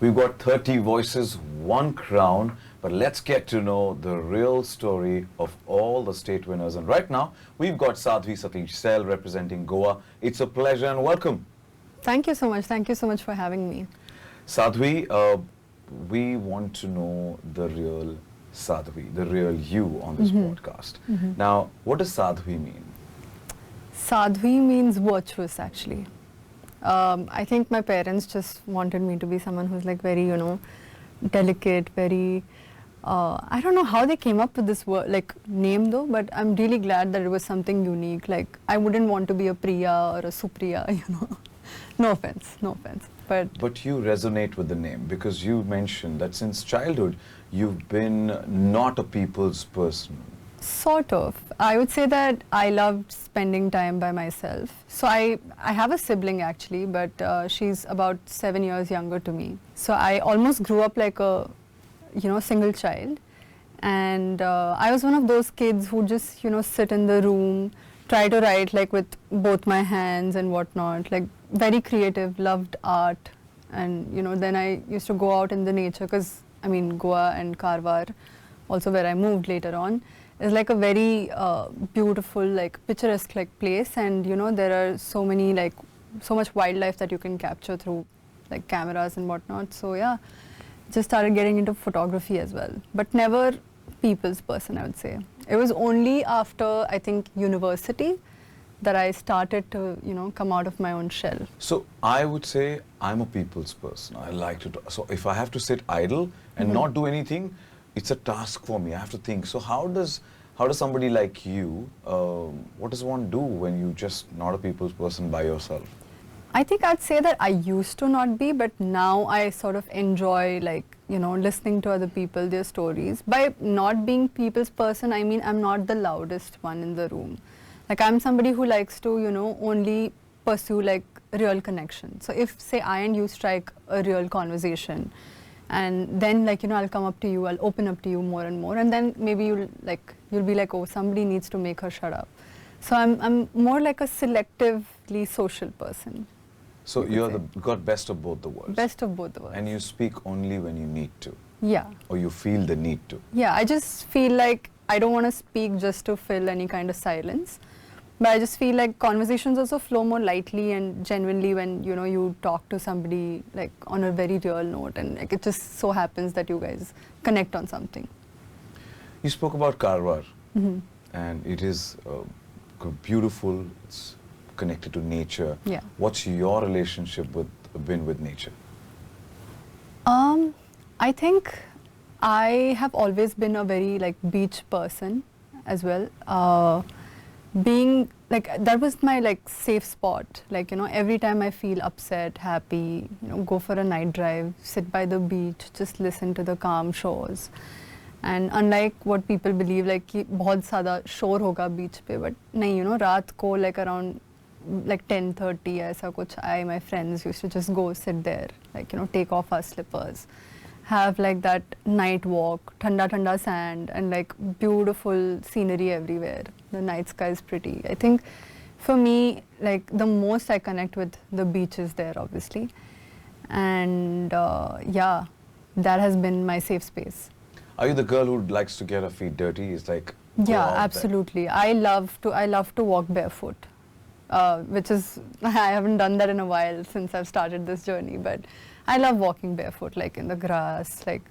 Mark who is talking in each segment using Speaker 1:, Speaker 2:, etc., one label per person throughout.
Speaker 1: We've got 30 voices, one crown, but let's get to know the real story of all the state winners. And right now, we've got Sadhvi S Sail representing Goa. It's a pleasure and welcome.
Speaker 2: Thank you so much. Thank you so much for having me.
Speaker 1: Sadhvi, we want to know the real Sadhvi, the real you on this podcast. Now, what does Sadhvi mean?
Speaker 2: Sadhvi means virtuous, actually. I think my parents just wanted me to be someone who's like very, delicate, very, I don't know how they came up with this word, like name though, but I'm really glad that it was something unique. Like I wouldn't want to be a Priya or a Supriya, No offense, no offense.
Speaker 1: But you resonate with the name because you mentioned that since childhood, you've been not a people's person.
Speaker 2: Sort of. I would say that I loved spending time by myself. So I have a sibling actually, but she's about 7 years younger to me. So I almost grew up like a, single child. And I was one of those kids who just, sit in the room, try to write like with both my hands and whatnot, like very creative, loved art. And, then I used to go out in the nature because, Goa and Karwar, also where I moved later on, is like a very beautiful, like picturesque like place, and there are so much wildlife that you can capture through like cameras and whatnot. So yeah, just started getting into photography as well, but never people's person, I would say. It was only after I think university that I started to come out of my own shell.
Speaker 1: So I would say I'm a people's person. I like to talk. So if I have to sit idle and not do anything, it's a task for me. I have to think. So how does somebody like you, what does one do when you're just not a people's person by yourself?
Speaker 2: I think I'd say that I used to not be, but now I sort of enjoy like, listening to other people, their stories. By not being people's person, I mean I'm not the loudest one in the room. Like I'm somebody who likes to, only pursue like real connection. So if say I and you strike a real conversation, and then like, I'll come up to you, I'll open up to you more and more, and then maybe you'll be like, oh, somebody needs to make her shut up. So I'm more like a selectively social person.
Speaker 1: So you're got best of both the worlds.
Speaker 2: Best of both the worlds.
Speaker 1: And you speak only when you need to.
Speaker 2: Yeah.
Speaker 1: Or you feel the need to.
Speaker 2: Yeah, I just feel like I don't want to speak just to fill any kind of silence. But I just feel like conversations also flow more lightly and genuinely when, you talk to somebody like on a very real note, and like it just so happens that you guys connect on something.
Speaker 1: You spoke about Karwar, and it is beautiful, it's connected to nature.
Speaker 2: Yeah.
Speaker 1: What's your relationship been with nature?
Speaker 2: I think I have always been a very like beach person as well. Being like that was my like safe spot, like every time I feel upset, happy, go for a night drive, sit by the beach, just listen to the calm shores. And unlike what people believe, like कि बहुत ज़्यादा शोर होगा beach पे, but नहीं, रात को like around like 10:30 ऐसा कुछ, my friends used to just go sit there, like take off our slippers, have like that night walk, thanda sand, and like beautiful scenery everywhere. The night sky is pretty. I think for me, like the most I connect with the beaches there, obviously. And yeah, that has been my safe space.
Speaker 1: Are you the girl who likes to get her feet dirty? It's like
Speaker 2: yeah, absolutely. I love to walk barefoot, which is I haven't done that in a while since I've started this journey, but I love walking barefoot, like in the grass, like,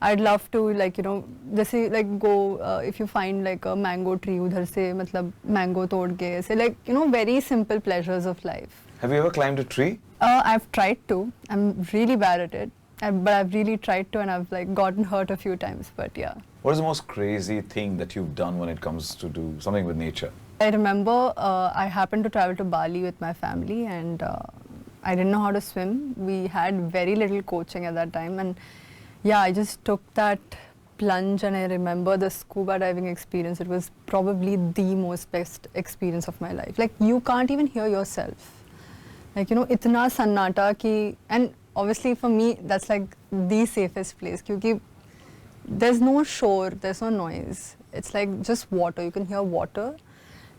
Speaker 2: I'd love to, like, जैसे like go, if you find like a mango tree, उधर से मतलब mango तोड़ के ऐसे, like, very simple pleasures of life.
Speaker 1: Have you ever climbed a tree?
Speaker 2: I've tried to. I'm really bad at it, but I've really tried to, and I've like gotten hurt a few times, but yeah.
Speaker 1: What is the most crazy thing that you've done when it comes to do something with nature?
Speaker 2: I remember I happened to travel to Bali with my family, and I didn't know how to swim. We had very little coaching at that time, and yeah, I just took that plunge, and I remember the scuba diving experience. It was probably the most best experience of my life. Like you can't even hear yourself. Like itna sannata ki, and obviously for me that's like the safest place because there's no shore, there's no noise. It's like just water. You can hear water.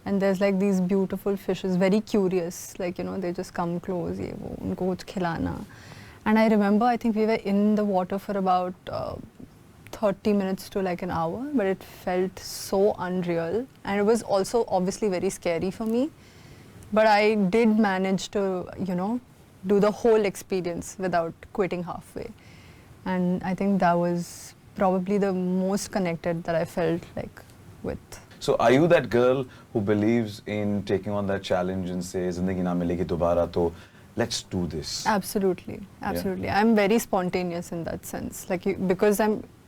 Speaker 2: And there's like these beautiful fishes, very curious, like, they just come close, ye wo, unko kuch khilana. And I remember, I think we were in the water for about 30 minutes to like an hour, but it felt so unreal. And it was also obviously very scary for me. But I did manage to, do the whole experience without quitting halfway. And I think that was probably the most connected that I felt like with.
Speaker 1: So are you that girl who believes in taking on that challenge and says, "Zindagi na milegi dobara, to let's do this"?
Speaker 2: Absolutely, absolutely. Yeah. I'm very spontaneous in that sense. Like because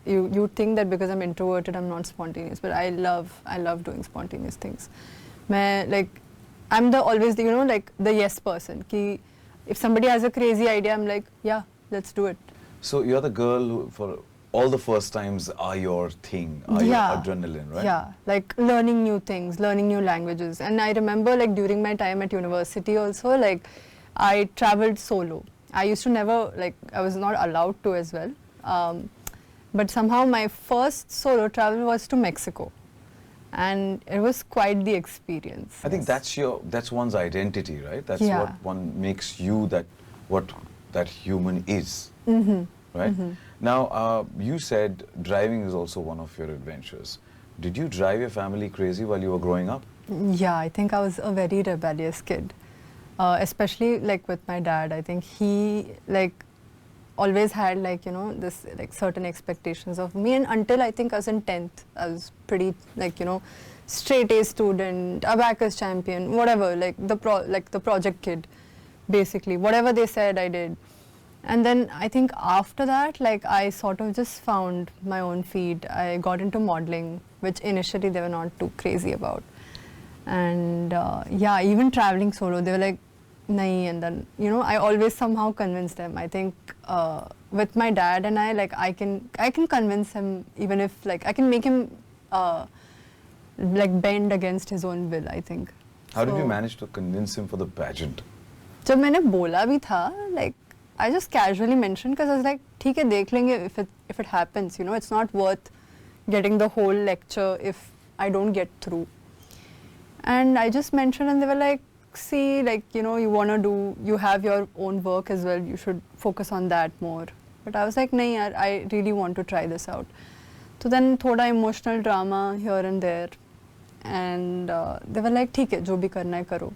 Speaker 2: you think that because I'm introverted, I'm not spontaneous, but I love doing spontaneous things. I'm always the the yes person. Ki if somebody has a crazy idea, I'm like, yeah, let's do it.
Speaker 1: So you're the girl who, for all the first times, are your thing, are your adrenaline, right?
Speaker 2: Yeah, like learning new things, learning new languages. And I remember like during my time at university also, like I traveled solo. I used to never, I was not allowed to as well. But somehow my first solo travel was to Mexico. And it was quite the experience.
Speaker 1: I think that's one's identity, right? That's what one makes you what that human is, right? Now, you said driving is also one of your adventures. Did you drive your family crazy while you were growing up?
Speaker 2: Yeah, I think I was a very rebellious kid, especially like with my dad. I think he always had this certain expectations of me, and until I think I was in 10th, I was pretty straight A student, abacus champion, whatever, the project kid, basically. Whatever they said, I did. And then I think after that, I sort of just found my own feet. I got into modeling, which initially they were not too crazy about. And even traveling solo, they were like, nahi, and then, I always somehow convinced them. I think with my dad and I can convince him, even if I can make him bend against his own will, I think.
Speaker 1: How did you manage to convince him for the pageant?
Speaker 2: जब मैंने बोला भी था, I just casually mentioned because I was like, ठीक है, देख लेंगे if it happens, it's not worth getting the whole lecture if I don't get through. And I just mentioned, and they were like, see, you have your own work as well, you should focus on that more. But I was like, nahi yaar, I really want to try this out. So then thoda emotional drama here and there, and they were like, theek hai, jo bhi karna hai karo.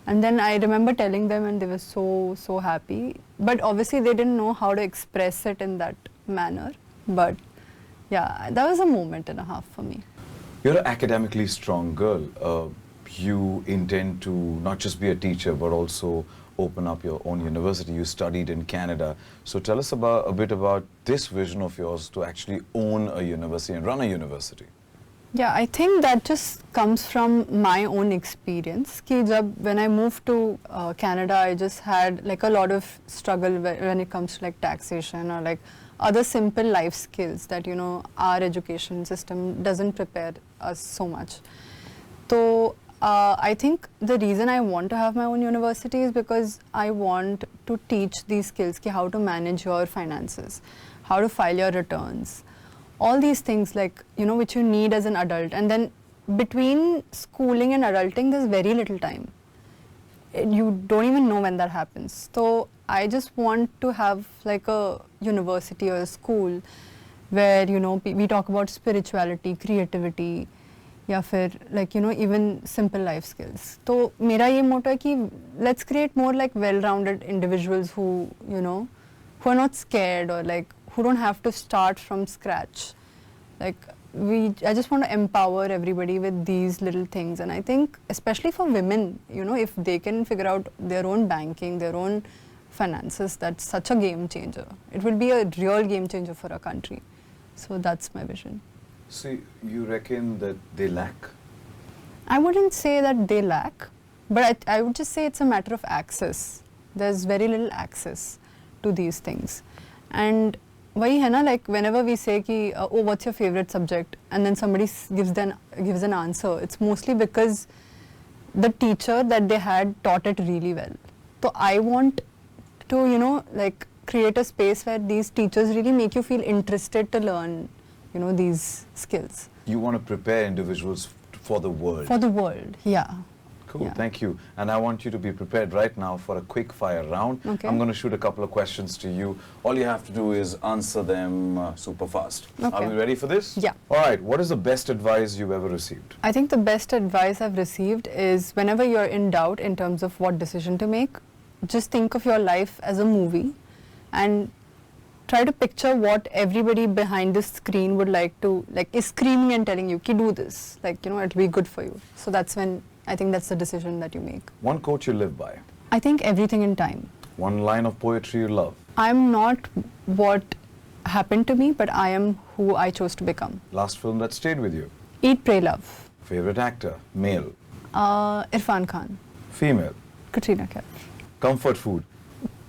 Speaker 2: And then I remember telling them, and they were so happy. But obviously they didn't know how to express it in that manner. But yeah, that was a moment and a half for me.
Speaker 1: You're an academically strong girl. You intend to not just be a teacher, but also open up your own university. You studied in Canada. So tell us a bit about this vision of yours to actually own a university and run a university.
Speaker 2: Yeah, I think that just comes from my own experience. When I moved to Canada, I just had a lot of struggle when it comes to taxation or other simple life skills that our education system doesn't prepare us so much. So I think the reason I want to have my own university is because I want to teach these skills, how to manage your finances, how to file your returns, all these things which you need as an adult. And then between schooling and adulting, there's very little time. You don't even know when that happens. So I just want to have a university or a school where we talk about spirituality, creativity, या फिर even simple life skills. So मेरा ये motto है कि let's create more well-rounded individuals who who are not scared or who don't have to start from scratch. I just want to empower everybody with these little things, and I think especially for women, if they can figure out their own banking, their own finances, that's such a game changer. It will be a real game changer for our country. So that's my vision.
Speaker 1: So you reckon that they lack?
Speaker 2: I wouldn't say that they lack, but I would just say it's a matter of access. There's very little access to these things. And wahi hai na, whenever we say ki, oh, what's your favorite subject? And then somebody gives an answer, it's mostly because the teacher that they had taught it really well. So I want to, create a space where these teachers really make you feel interested to learn these skills.
Speaker 1: You want to prepare individuals for the world.
Speaker 2: For the world, yeah.
Speaker 1: Cool,
Speaker 2: Yeah.
Speaker 1: thank you. And I want you to be prepared right now for a quick fire round.
Speaker 2: Okay.
Speaker 1: I'm going to shoot a couple of questions to you. All you have to do is answer them super fast.
Speaker 2: Okay.
Speaker 1: Are we ready for this?
Speaker 2: Yeah.
Speaker 1: All right, what is the best advice you've ever received?
Speaker 2: I think the best advice I've received is whenever you're in doubt in terms of what decision to make, just think of your life as a movie and try to picture what everybody behind the screen would like to, like, is screaming and telling you, ki do this, like, you know, it'll be good for you. So that's when I think that's the decision that you make.
Speaker 1: One quote you live by.
Speaker 2: I think everything in time.
Speaker 1: One line of poetry you love.
Speaker 2: I'm not what happened to me, but I am who I chose to become.
Speaker 1: Last film that stayed with you.
Speaker 2: Eat, Pray, Love.
Speaker 1: Favorite actor? Male.
Speaker 2: Irfan Khan.
Speaker 1: Female.
Speaker 2: Katrina Kaif.
Speaker 1: Comfort food.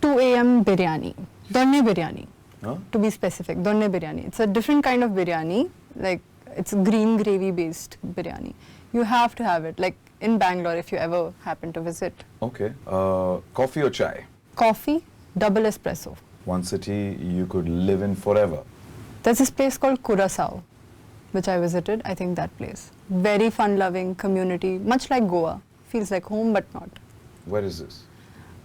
Speaker 2: 2 a.m. biryani. Donne biryani.
Speaker 1: Huh?
Speaker 2: To be specific, donne biryani. It's a different kind of biryani, like it's green gravy based biryani. You have to have it, like in Bangalore if you ever happen to visit.
Speaker 1: Okay. Coffee or chai?
Speaker 2: Coffee, double espresso.
Speaker 1: One city you could live in forever.
Speaker 2: There's this place called Curaçao, which I visited. I think that place. Very fun loving community, much like Goa. Feels like home but not.
Speaker 1: Where is this?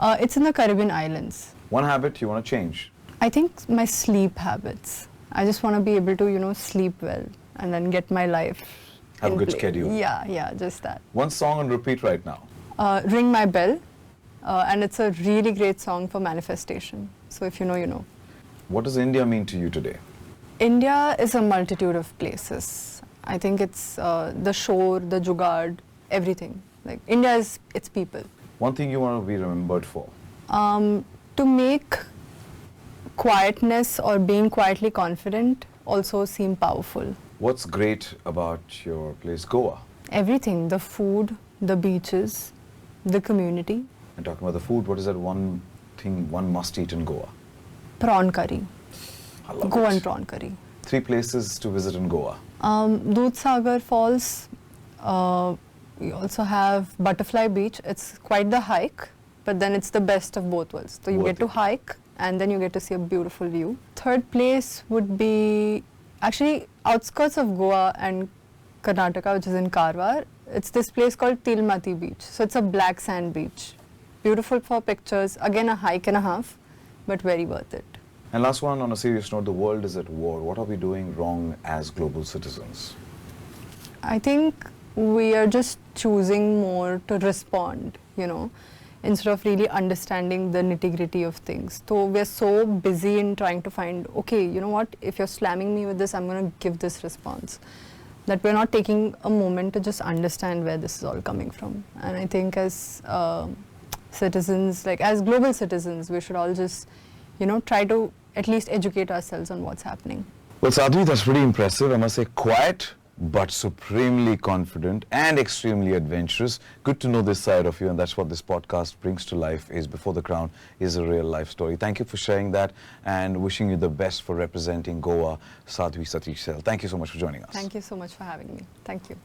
Speaker 2: It's in the Caribbean islands.
Speaker 1: One habit you want to change?
Speaker 2: I think my sleep habits. I just want to be able to, you know, sleep well and then get my life.
Speaker 1: Have a
Speaker 2: in
Speaker 1: good
Speaker 2: play.
Speaker 1: schedule.
Speaker 2: Yeah, just that.
Speaker 1: One song on repeat right now.
Speaker 2: Ring My Bell, and it's a really great song for manifestation. So if you know, you know.
Speaker 1: What does India mean to you today?
Speaker 2: India is a multitude of places. I think it's the shore, the jugaad, everything. Like India is its people.
Speaker 1: One thing you want to be remembered for?
Speaker 2: To make quietness or being quietly confident also seem powerful.
Speaker 1: What's great about your place, Goa?
Speaker 2: Everything, the food, the beaches, the community.
Speaker 1: And talking about the food, what is that one thing one must eat in Goa?
Speaker 2: Prawn curry.
Speaker 1: I love
Speaker 2: Goan
Speaker 1: it.
Speaker 2: prawn curry.
Speaker 1: 3 places to visit in Goa.
Speaker 2: Dudhsagar Falls. We also have Butterfly Beach. It's quite the hike, but then it's the best of both worlds. So you
Speaker 1: Worth
Speaker 2: get to
Speaker 1: it.
Speaker 2: hike and then you get to see a beautiful view. Third place would be actually outskirts of Goa and Karnataka, which is in Karwar. It's this place called Tilmati Beach. So it's a black sand beach. Beautiful for pictures. Again, a hike and a half, but very worth it.
Speaker 1: And last one, on a serious note, the world is at war. What are we doing wrong as global citizens?
Speaker 2: I think we are just choosing more to respond, you know, instead of really understanding the nitty-gritty of things. So we're so busy in trying to find, okay, you know what, if you're slamming me with this, I'm going to give this response. That we're not taking a moment to just understand where this is all coming from. And I think as citizens, like as global citizens, we should all just, you know, try to at least educate ourselves on what's happening.
Speaker 1: Well, Sadhvi, that's pretty impressive. I must say, quiet, but supremely confident and extremely adventurous. Good to know this side of you, and that's what this podcast brings to life, is Before the Crown is a real life story. Thank you for sharing that, and wishing you the best for representing Goa, Sadhvi S Sail. Thank you so much for joining us.
Speaker 2: Thank you so much for having me. Thank you.